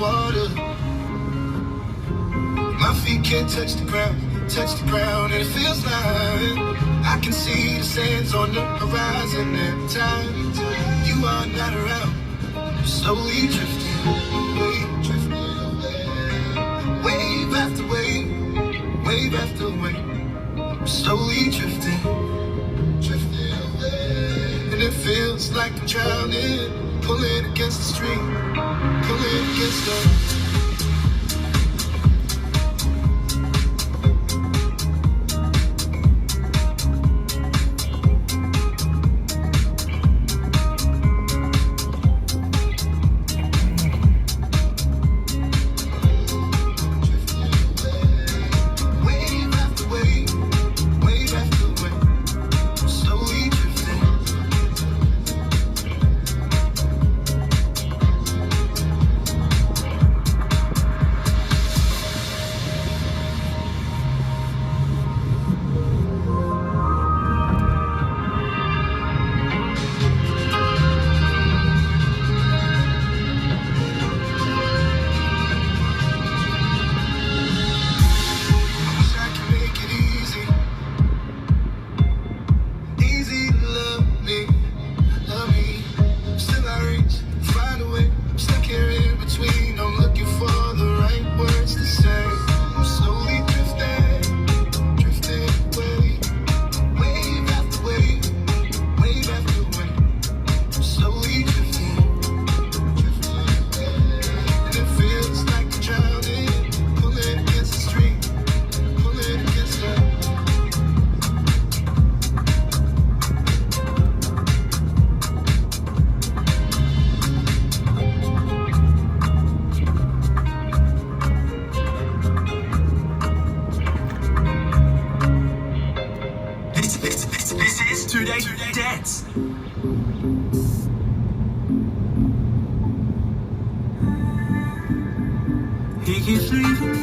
water. My feet can't touch the ground, and it feels like I can see the sands on the horizon every time you are not around. I'm slowly drifting away, wave after wave after wave. I'm slowly drifting away, and it feels like I'm drowning, pulling against the stream, pulling against the. This is Today Dance. He keeps leaving